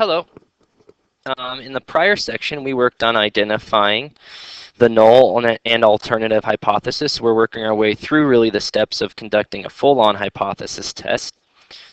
Hello. In the prior section, we worked on identifying the null and alternative hypothesis. We're working our way through really the steps of conducting a full-on hypothesis test.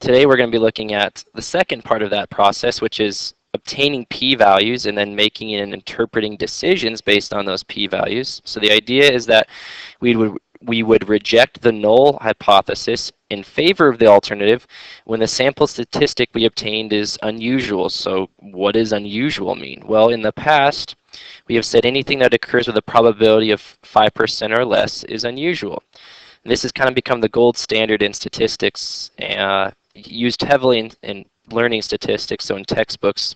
Today, we're going to be looking at the second part of that process, which is obtaining p-values and then making and interpreting decisions based on those p-values. So the idea is that we would reject the null hypothesis in favor of the alternative when the sample statistic we obtained is unusual. So what does unusual mean? Well, in the past, we have said anything that occurs with a probability of 5% or less is unusual. And this has kind of become the gold standard in statistics, used heavily in learning statistics, so in textbooks.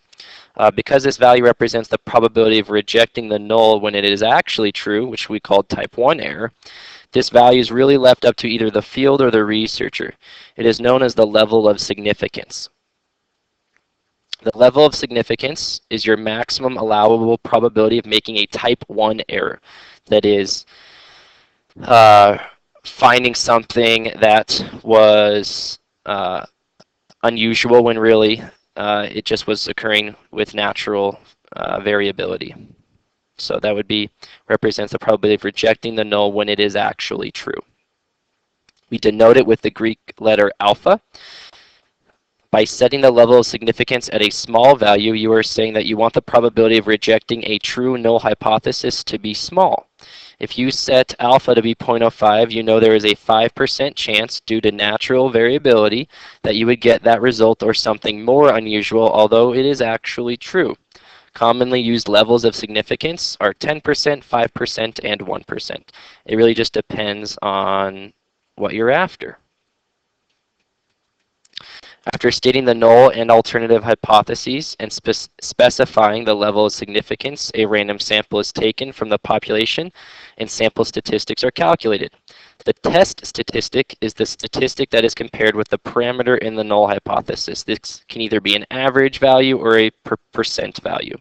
Because this value represents the probability of rejecting the null when it is actually true, which we call type 1 error, this value is really left up to either the field or the researcher. It is known as the level of significance. The level of significance is your maximum allowable probability of making a type 1 error. That is, finding something that was unusual when really it just was occurring with natural variability. So that would be represents the probability of rejecting the null when it is actually true. We denote it with the Greek letter alpha. By setting the level of significance at a small value, you are saying that you want the probability of rejecting a true null hypothesis to be small. If you set alpha to be 0.05, you know there is a 5% chance due to natural variability that you would get that result or something more unusual, although it is actually true. Commonly used levels of significance are 10%, 5%, and 1%. It really just depends on what you're after. After stating the null and alternative hypotheses and specifying the level of significance, a random sample is taken from the population and sample statistics are calculated. The test statistic is the statistic that is compared with the parameter in the null hypothesis. This can either be an average value or a percent value.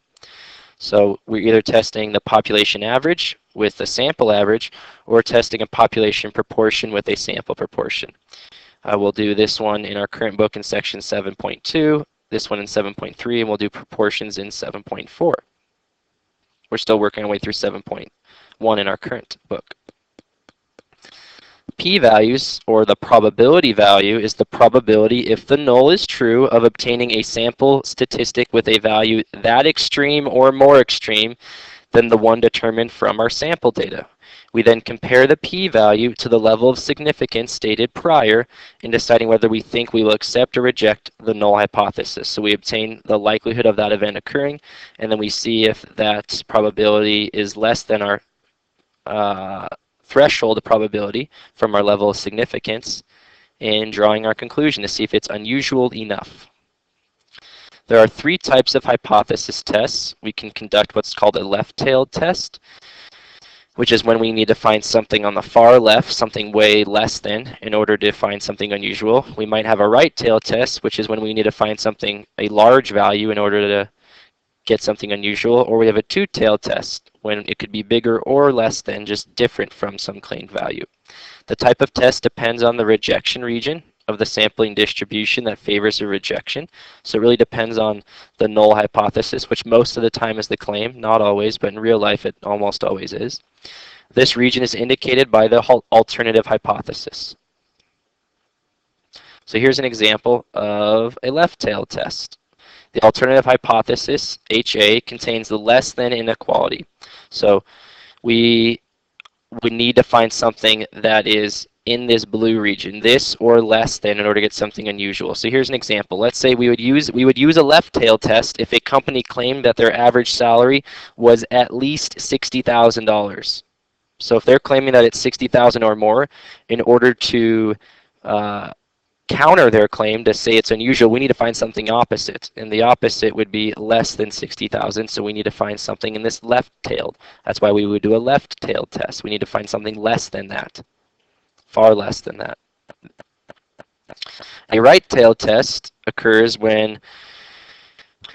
So we're either testing the population average with a sample average or testing a population proportion with a sample proportion. We'll do this one in our current book in section 7.2, this one in 7.3, and we'll do proportions in 7.4. We're still working our way through 7.1 in our current book. P-values, or the probability value, is the probability, if the null is true, of obtaining a sample statistic with a value that extreme or more extreme than the one determined from our sample data. We then compare the p-value to the level of significance stated prior in deciding whether we think we will accept or reject the null hypothesis. So we obtain the likelihood of that event occurring, and then we see if that probability is less than our threshold probability from our level of significance in drawing our conclusion to see if it's unusual enough. There are three types of hypothesis tests. We can conduct what's called a left-tailed test, which is when we need to find something on the far left, something way less than, in order to find something unusual. We might have a right-tailed test, which is when we need to find something, a large value, in order to get something unusual, or we have a two-tailed test, when it could be bigger or less than, just different from some claimed value. The type of test depends on the rejection region of the sampling distribution that favors a rejection. So it really depends on the null hypothesis, which most of the time is the claim, not always, but in real life it almost always is. This region is indicated by the alternative hypothesis. So here's an example of a left-tailed test. The alternative hypothesis, HA, contains the less than inequality. So we would need to find something that is in this blue region, this or less than, in order to get something unusual. So here's an example. Let's say we would use a left-tailed test if a company claimed that their average salary was at least $60,000. So if they're claiming that it's $60,000 or more, in order to counter their claim to say it's unusual, we need to find something opposite, and the opposite would be less than 60,000. So we need to find something in this left-tailed. That's why we would do a left-tailed test. We need to find something less than that, far less than that. A right-tailed test occurs when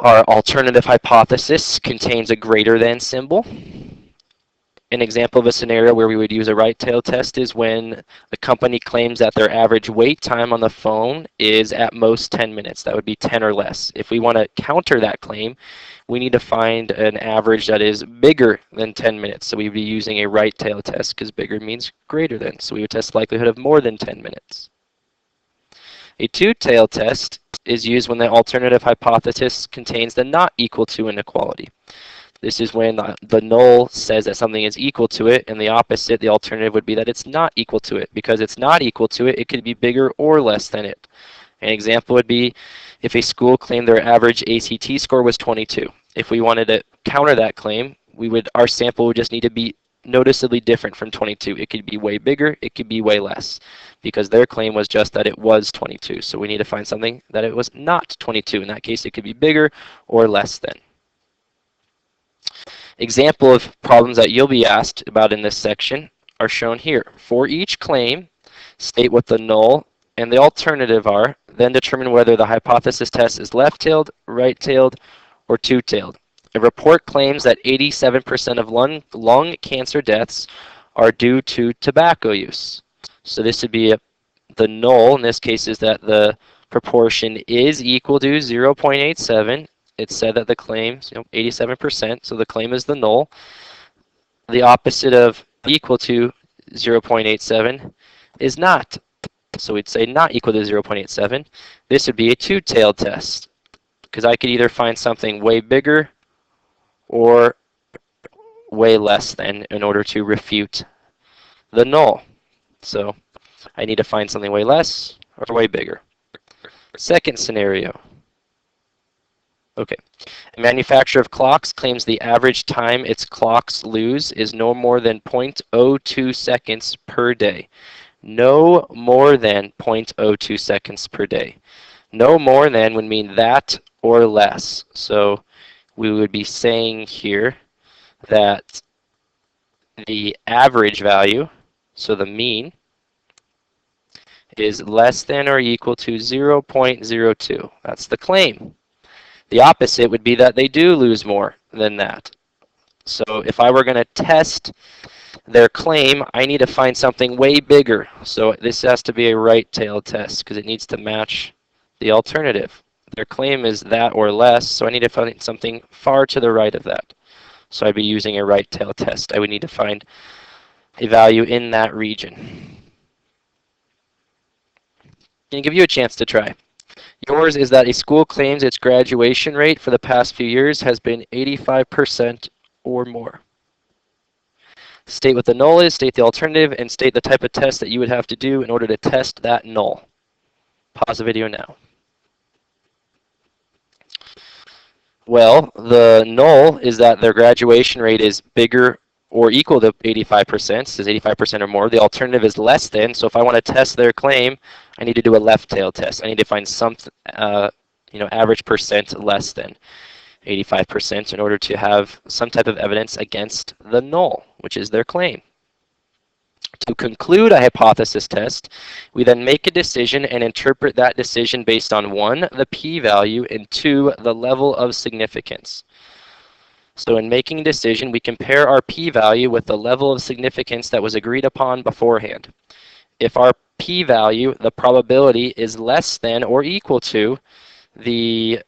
our alternative hypothesis contains a greater than symbol. An example of a scenario where we would use a right-tail test is when a company claims that their average wait time on the phone is at most 10 minutes. That would be 10 or less. If we want to counter that claim, we need to find an average that is bigger than 10 minutes. So we'd be using a right-tail test because bigger means greater than. So we would test the likelihood of more than 10 minutes. A two-tail test is used when the alternative hypothesis contains the not equal to inequality. This is when the null says that something is equal to it, and the opposite, the alternative, would be that it's not equal to it. Because it's not equal to it, it could be bigger or less than it. An example would be if a school claimed their average ACT score was 22. If we wanted to counter that claim, our sample would just need to be noticeably different from 22. It could be way bigger, it could be way less, because their claim was just that it was 22. So we need to find something that it was not 22. In that case, it could be bigger or less than. Example of problems that you'll be asked about in this section are shown here. For each claim, state what the null and the alternative are, then determine whether the hypothesis test is left-tailed, right-tailed, or two-tailed. A report claims that 87% of lung cancer deaths are due to tobacco use. So this would be the null, in this case, is that the proportion is equal to 0.87. It said that the claim, 87%, so the claim is the null. The opposite of equal to 0.87 is not. So we'd say not equal to 0.87. This would be a two-tailed test, because I could either find something way bigger or way less than in order to refute the null. So I need to find something way less or way bigger. Second scenario. Okay. A manufacturer of clocks claims the average time its clocks lose is no more than 0.02 seconds per day. No more than 0.02 seconds per day. No more than would mean that or less. So we would be saying here that the average value, so the mean, is less than or equal to 0.02. That's the claim. The opposite would be that they do lose more than that. So if I were going to test their claim, I need to find something way bigger. So this has to be a right-tailed test because it needs to match the alternative. Their claim is that or less, so I need to find something far to the right of that. So I'd be using a right-tailed test. I would need to find a value in that region. Can give you a chance to try. Yours is that a school claims its graduation rate for the past few years has been 85% or more. State what the null is, state the alternative, and state the type of test that you would have to do in order to test that null. Pause the video now. Well, the null is that their graduation rate is bigger or equal to 85%, says 85% or more. The alternative is less than, so if I want to test their claim, I need to do a left-tail test. I need to find some, average percent less than 85% in order to have some type of evidence against the null, which is their claim. To conclude a hypothesis test, we then make a decision and interpret that decision based on 1, the p-value, and 2, the level of significance. So in making a decision, we compare our p-value with the level of significance that was agreed upon beforehand. If our p-value, the probability, is less than or equal to the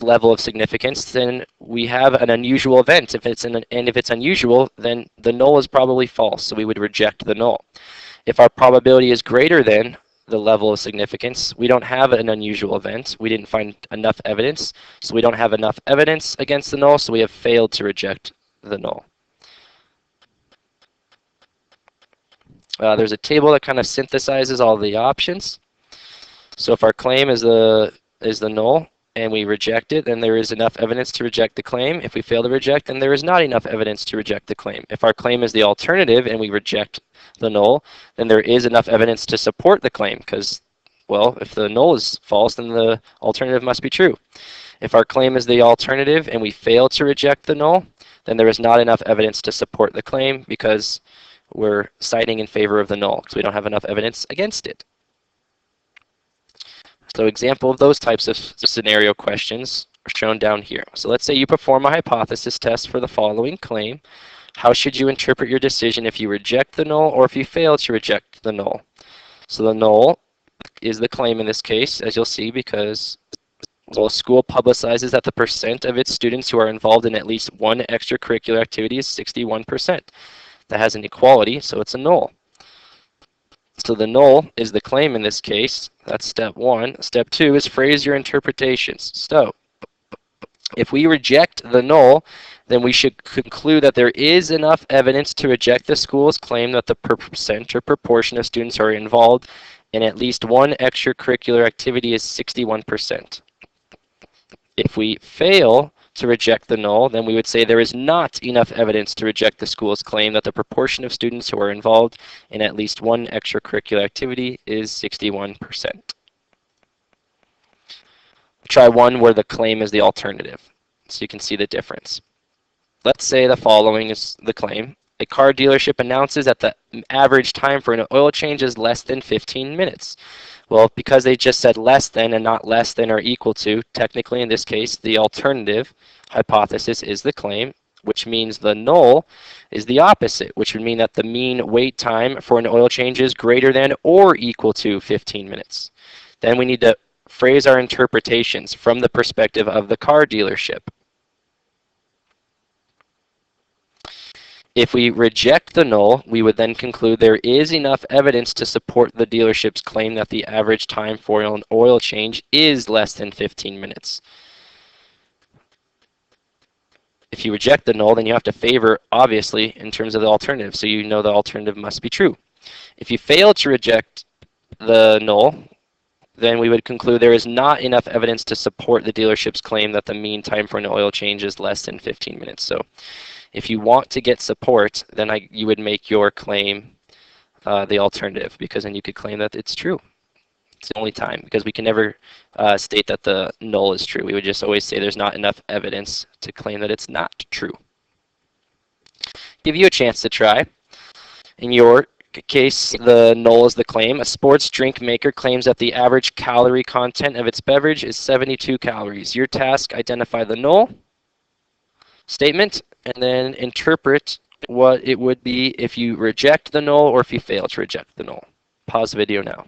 level of significance, then we have an unusual event. If it's unusual, then the null is probably false, so we would reject the null. If our probability is greater than the level of significance, we don't have an unusual event. We didn't find enough evidence, so we don't have enough evidence against the null, so we have failed to reject the null. There's a table that kind of synthesizes all the options. So if our claim is the null, and we reject it, then there is enough evidence to reject the claim. If we fail to reject, then there is not enough evidence to reject the claim. If our claim is the alternative and we reject the null, then there is enough evidence to support the claim because, well, if the null is false, then the alternative must be true. If our claim is the alternative and we fail to reject the null, then there is not enough evidence to support the claim because we're citing in favor of the null because we don't have enough evidence against it. So example of those types of scenario questions are shown down here. So let's say you perform a hypothesis test for the following claim. How should you interpret your decision if you reject the null or if you fail to reject the null? So the null is the claim in this case, as you'll see, because a school publicizes that the percent of its students who are involved in at least one extracurricular activity is 61%. That has an equality, so it's a null. So the null is the claim in this case. That's step one. Step two is phrase your interpretations. So if we reject the null, then we should conclude that there is enough evidence to reject the school's claim that the percent or proportion of students who are involved in at least one extracurricular activity is 61%. If we fail to reject the null, then we would say there is not enough evidence to reject the school's claim that the proportion of students who are involved in at least one extracurricular activity is 61%. Try one where the claim is the alternative, so you can see the difference. Let's say the following is the claim. A car dealership announces that the average time for an oil change is less than 15 minutes. Well, because they just said less than and not less than or equal to, technically in this case, the alternative hypothesis is the claim, which means the null is the opposite, which would mean that the mean wait time for an oil change is greater than or equal to 15 minutes. Then we need to phrase our interpretations from the perspective of the car dealership. If we reject the null, we would then conclude there is enough evidence to support the dealership's claim that the average time for an oil change is less than 15 minutes. If you reject the null, then you have to favor, obviously, in terms of the alternative, so you know the alternative must be true. If you fail to reject the null, then we would conclude there is not enough evidence to support the dealership's claim that the mean time for an oil change is less than 15 minutes. So if you want to get support, then you would make your claim the alternative, because then you could claim that it's true. It's the only time, because we can never state that the null is true. We would just always say there's not enough evidence to claim that it's not true. Give you a chance to try. In your case, the null is the claim. A sports drink maker claims that the average calorie content of its beverage is 72 calories. Your task, identify the null statement and then interpret what it would be if you reject the null or if you fail to reject the null. Pause the video now.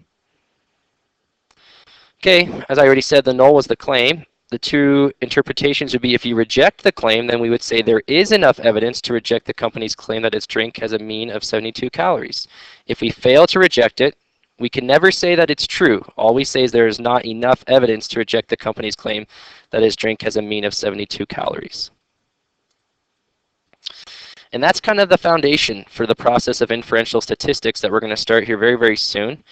Okay, as I already said, the null was the claim. The two interpretations would be if you reject the claim, then we would say there is enough evidence to reject the company's claim that its drink has a mean of 72 calories. If we fail to reject it, we can never say that it's true. All we say is there is not enough evidence to reject the company's claim that its drink has a mean of 72 calories. And that's kind of the foundation for the process of inferential statistics that we're going to start here very, very soon.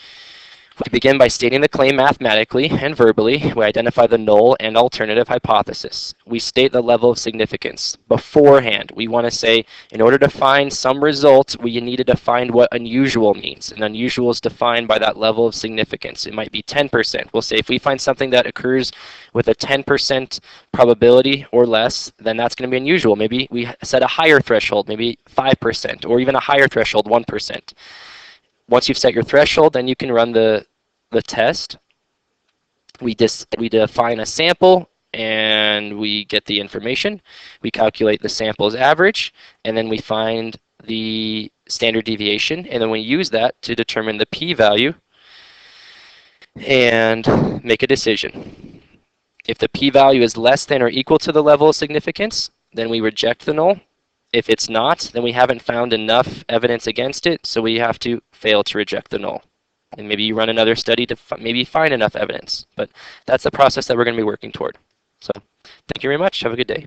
We begin by stating the claim mathematically and verbally. We identify the null and alternative hypothesis. We state the level of significance beforehand. We want to say, in order to find some result, we need to define what unusual means. And unusual is defined by that level of significance. It might be 10%. We'll say if we find something that occurs with a 10% probability or less, then that's going to be unusual. Maybe we set a higher threshold, maybe 5%, or even a higher threshold, 1%. Once you've set your threshold, then you can run the test. We define a sample and we get the information. We calculate the sample's average, and then we find the standard deviation, and then we use that to determine the p-value and make a decision. If the p-value is less than or equal to the level of significance, then we reject the null. If it's not, then we haven't found enough evidence against it, so we have to fail to reject the null. And maybe you run another study to maybe find enough evidence. But that's the process that we're going to be working toward. So thank you very much. Have a good day.